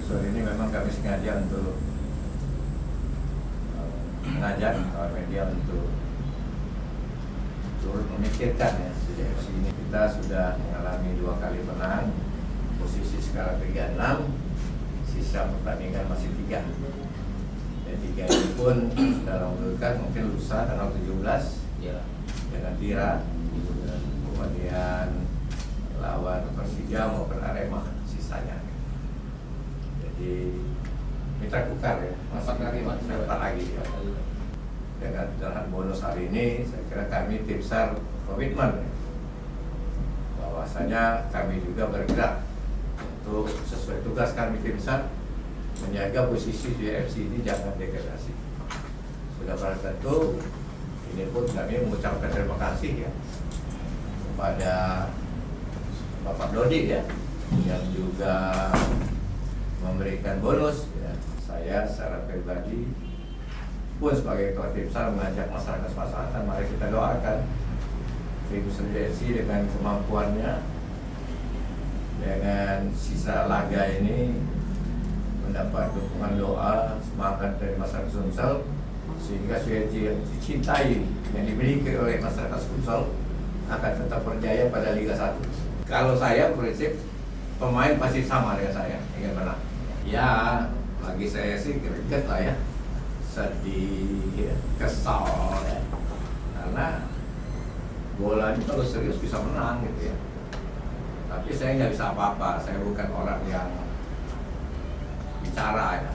episode ini memang kami sengaja untuk mengajak kawan media untuk turut memikirkan ya. Di FC ini kita sudah mengalami 2 kali menang, posisi sekarang 36, sisa pertandingan masih 3. Dan 3 ini pun dalam dekat mungkin lusa tanggal 17 ya, dengan Tira, kemudian lawan Persija maupun Arema sisanya. Jadi mitra kukar ya, masih 4 lagi ya. Dengan bonus hari ini, saya kira kami tim SAR komitmen bahwasanya kami juga bergerak untuk sesuai tugas kami tim SAR menjaga posisi di FC ini jangan degradasi. Sudah barang tentu ini pun kami mengucapkan terima kasih ya kepada Bapak Dodi ya yang juga memberikan bonus ya. Saya secara pribadi pun sebagai ketua tim SAR mengajak masyarakat mari kita doakan tim Sendensi dengan kemampuannya, dengan sisa laga ini mendapat dukungan doa semangat dari masyarakat Sumsel sehingga suatu yang dicintai yang dimiliki oleh masyarakat Sumsel akan tetap percaya pada Liga 1. Kalau saya prinsip pemain pasti sama dengan saya ingin menang. Ya bagi saya sih greget lah ya, sedih, ya, kesal ya. Karena bola itu kalau serius bisa menang gitu ya. Tapi saya nggak bisa apa-apa, saya bukan orang yang bicara ya.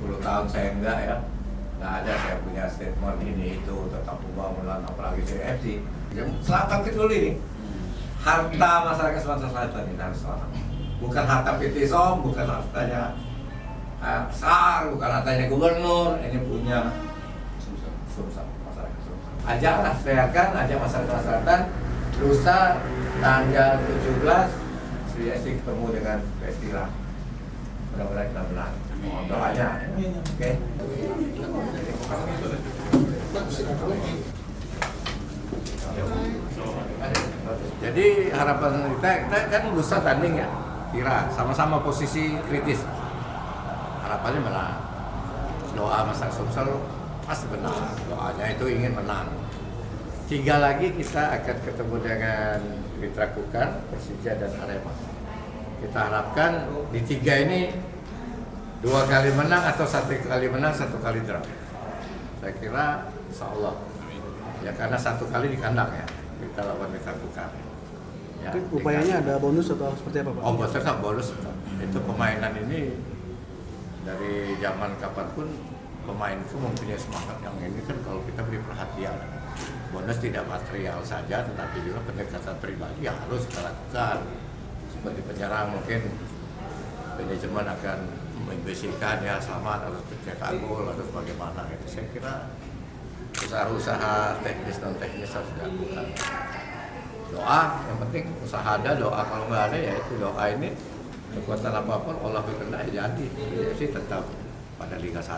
10 tahun saya enggak ya, nggak ada saya punya statement ini itu tentang pembangunan apalagi CFC. Selatan kita dulu ini, harta masyarakat Sumatera Selatan ini harus selamat. Bukan harta PT SOM, bukan hartanya SAR, bukan hartanya gubernur, ini punya Sumsel, masyarakat Sumsel. Ajaklah, teriakan, ajak masyarakat Selatan, lusa tanggal 17 Sri Esti ketemu dengan Pestira. Mudah-mudahan kita menang. Mohon doanya, oke? Jadi harapan kita kan lusa tanding ya, kira sama-sama posisi kritis. Harapannya menang. Doa masyarakat Sumsel pasti benar. Doanya itu ingin menang. 3 lagi kita akan ketemu dengan Mitra Kukar, Persija dan Arema. Kita harapkan di 3 ini 2 kali menang atau 1 kali menang, 1 kali draw. Saya kira insya Allah. Ya karena 1 kali di kandang ya. Kita lawan Mitra Kukar. Ya, upayanya ada bonus atau seperti apa Pak? Oh tetap bonus. Itu permainan ini dari zaman kapanpun pemain itu mempunyai semangat yang ini kan kalau kita beri perhatian. Bonus tidak material saja tetapi juga pendekatan pribadi yang harus kita lakukan. Seperti penyerang mungkin manajemen akan membisikkan ya selamat harus mencetak gol harus bagaimana gitu. Saya kira usaha-usaha teknis non teknis harus dilakukan. Doa yang penting usaha ada, doa kalau nggak ada ya itu doa ini kekuatan apapun Allah berkehendak ya jadi sih tetap pada Liga 1.